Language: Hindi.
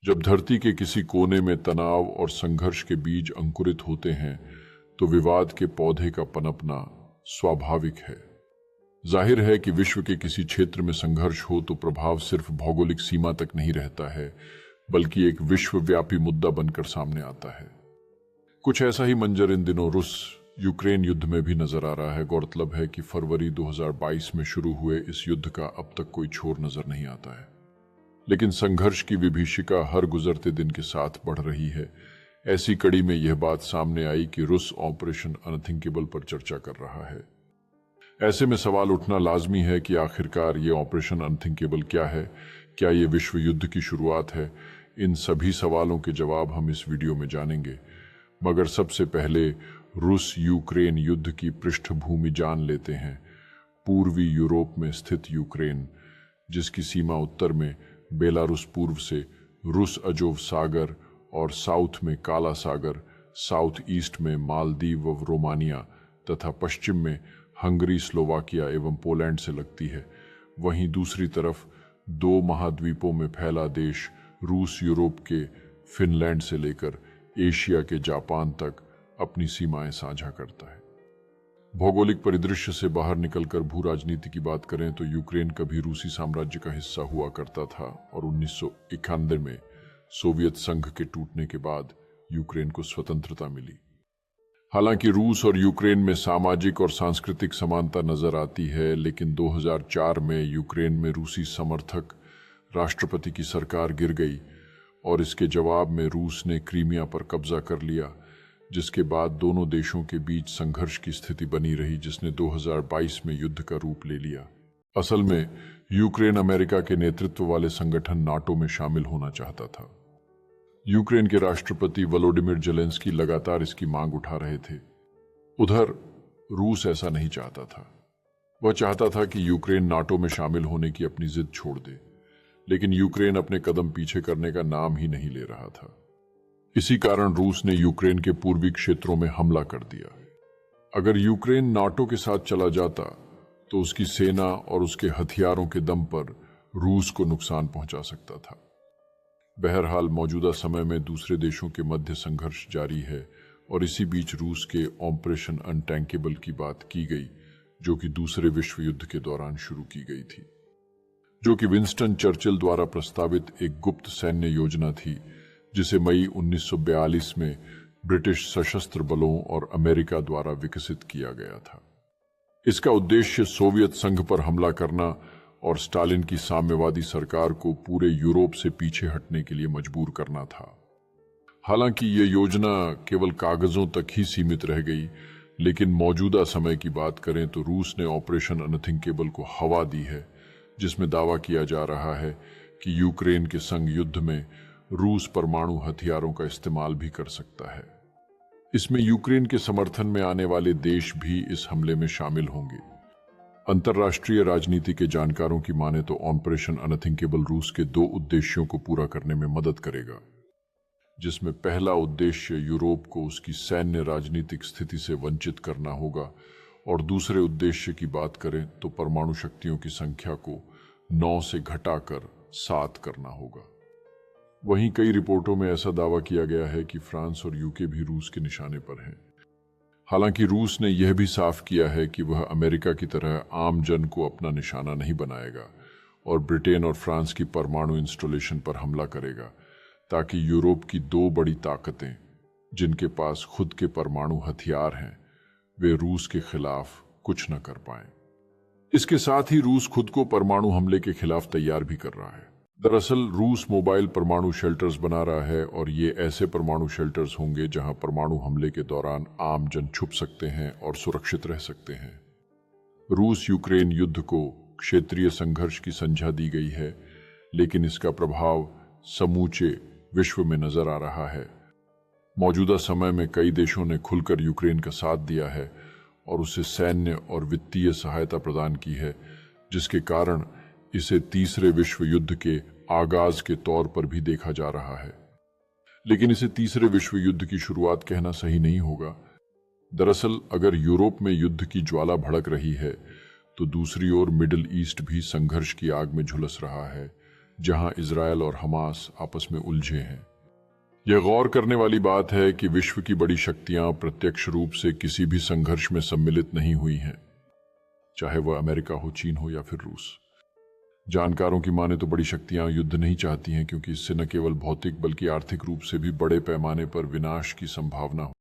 जब धरती के किसी कोने में तनाव और संघर्ष के बीज अंकुरित होते हैं तो विवाद के पौधे का पनपना स्वाभाविक है। जाहिर है कि विश्व के किसी क्षेत्र में संघर्ष हो तो प्रभाव सिर्फ भौगोलिक सीमा तक नहीं रहता है, बल्कि एक विश्वव्यापी मुद्दा बनकर सामने आता है। कुछ ऐसा ही मंजर इन दिनों रूस यूक्रेन युद्ध में भी नजर आ रहा है। गौरतलब है कि फरवरी 2022 में शुरू हुए इस युद्ध का अब तक कोई छोर नजर नहीं आता है, लेकिन संघर्ष की विभीषिका हर गुजरते दिन के साथ बढ़ रही है। ऐसी कड़ी में यह बात सामने आई कि रूस ऑपरेशन अनथिंकेबल पर चर्चा कर रहा है। ऐसे में सवाल उठना लाजमी है कि आखिरकार ये ऑपरेशन अनथिंकेबल क्या है? क्या ये विश्व युद्ध की शुरुआत है? इन सभी सवालों के जवाब हम इस वीडियो में जानेंगे, मगर सबसे पहले रूस यूक्रेन युद्ध की पृष्ठभूमि जान लेते हैं। पूर्वी यूरोप में स्थित यूक्रेन, जिसकी सीमा उत्तर में बेलारूस, पूर्व से रूस अजोव सागर और साउथ में काला सागर, साउथ ईस्ट में मालदीव व रोमानिया तथा पश्चिम में हंगरी, स्लोवाकिया एवं पोलैंड से लगती है। वहीं दूसरी तरफ दो महाद्वीपों में फैला देश रूस यूरोप के फिनलैंड से लेकर एशिया के जापान तक अपनी सीमाएं साझा करता है। भौगोलिक परिदृश्य से बाहर निकलकर भू राजनीति की बात करें तो यूक्रेन कभी रूसी साम्राज्य का हिस्सा हुआ करता था और 1991 में सोवियत संघ के टूटने के बाद यूक्रेन को स्वतंत्रता मिली। हालांकि रूस और यूक्रेन में सामाजिक और सांस्कृतिक समानता नजर आती है, लेकिन 2004 में यूक्रेन में रूसी समर्थक राष्ट्रपति की सरकार गिर गई और इसके जवाब में रूस ने क्रीमिया पर कब्जा कर लिया, जिसके बाद दोनों देशों के बीच संघर्ष की स्थिति बनी रही, जिसने 2022 में युद्ध का रूप ले लिया। असल में यूक्रेन अमेरिका के नेतृत्व वाले संगठन नाटो में शामिल होना चाहता था। यूक्रेन के राष्ट्रपति वोलोडिमिर जेलेंस्की लगातार इसकी मांग उठा रहे थे। उधर रूस ऐसा नहीं चाहता था। वह चाहता था कि यूक्रेन नाटो में शामिल होने की अपनी जिद छोड़ दे, लेकिन यूक्रेन अपने कदम पीछे करने का नाम ही नहीं ले रहा था। इसी कारण रूस ने यूक्रेन के पूर्वी क्षेत्रों में हमला कर दिया। अगर यूक्रेन नाटो के साथ चला जाता तो उसकी सेना और उसके हथियारों के दम पर रूस को नुकसान पहुंचा सकता था। बहरहाल मौजूदा समय में दूसरे देशों के मध्य संघर्ष जारी है और इसी बीच रूस के ऑपरेशन अनटैंकेबल की बात की गई, जो कि दूसरे विश्व युद्ध के दौरान शुरू की गई थी, जो कि विंस्टन चर्चिल द्वारा प्रस्तावित एक गुप्त सैन्य योजना थी, जिसे मई 1942 में ब्रिटिश सशस्त्र बलों और अमेरिका द्वारा विकसित किया गया था। इसका उद्देश्य सोवियत संघ पर हमला करना और स्टालिन की साम्यवादी सरकार को पूरे यूरोप से पीछे हटने के लिए मजबूर करना था। हालांकि ये योजना केवल कागजों तक ही सीमित रह गई, लेकिन मौजूदा समय की बात करें तो रूस ने ऑपरेशन अनथिंकेबल को हवा दी है, जिसमें दावा किया जा रहा है कि यूक्रेन के संग युद्ध में रूस परमाणु हथियारों का इस्तेमाल भी कर सकता है। इसमें यूक्रेन के समर्थन में आने वाले देश भी इस हमले में शामिल होंगे। अंतर्राष्ट्रीय राजनीति के जानकारों की माने तो ऑपरेशन अनथिंकेबल रूस के दो उद्देश्यों को पूरा करने में मदद करेगा, जिसमें पहला उद्देश्य यूरोप को उसकी सैन्य राजनीतिक स्थिति से वंचित करना होगा और दूसरे उद्देश्य की बात करें तो परमाणु शक्तियों की संख्या को 9 से घटाकर 7 करना होगा। वहीं कई रिपोर्टों में ऐसा दावा किया गया है कि फ्रांस और यूके भी रूस के निशाने पर हैं। हालांकि रूस ने यह भी साफ किया है कि वह अमेरिका की तरह आम जन को अपना निशाना नहीं बनाएगा और ब्रिटेन और फ्रांस की परमाणु इंस्टॉलेशन पर हमला करेगा, ताकि यूरोप की दो बड़ी ताकतें, जिनके पास खुद के परमाणु हथियार हैं, वे रूस के खिलाफ कुछ न कर पाएं। इसके साथ ही रूस खुद को परमाणु हमले के खिलाफ तैयार भी कर रहा है। दरअसल रूस मोबाइल परमाणु शेल्टर्स बना रहा है और ये ऐसे परमाणु शेल्टर्स होंगे जहां परमाणु हमले के दौरान आम जन छुप सकते हैं और सुरक्षित रह सकते हैं। रूस यूक्रेन युद्ध को क्षेत्रीय संघर्ष की संज्ञा दी गई है, लेकिन इसका प्रभाव समूचे विश्व में नजर आ रहा है। मौजूदा समय में कई देशों ने खुलकर यूक्रेन का साथ दिया है और उसे सैन्य और वित्तीय सहायता प्रदान की है, जिसके कारण इसे तीसरे विश्व युद्ध के आगाज के तौर पर भी देखा जा रहा है। लेकिन इसे तीसरे विश्व युद्ध की शुरुआत कहना सही नहीं होगा। दरअसल अगर यूरोप में युद्ध की ज्वाला भड़क रही है तो दूसरी ओर मिडिल ईस्ट भी संघर्ष की आग में झुलस रहा है, जहां इजरायल और हमास आपस में उलझे हैं। यह गौर करने वाली बात है कि विश्व की बड़ी शक्तियां प्रत्यक्ष रूप से किसी भी संघर्ष में सम्मिलित नहीं हुई हैं, चाहे वह अमेरिका हो, चीन हो या फिर रूस। जानकारों की माने तो बड़ी शक्तियां युद्ध नहीं चाहती हैं, क्योंकि इससे न केवल भौतिक बल्कि आर्थिक रूप से भी बड़े पैमाने पर विनाश की संभावना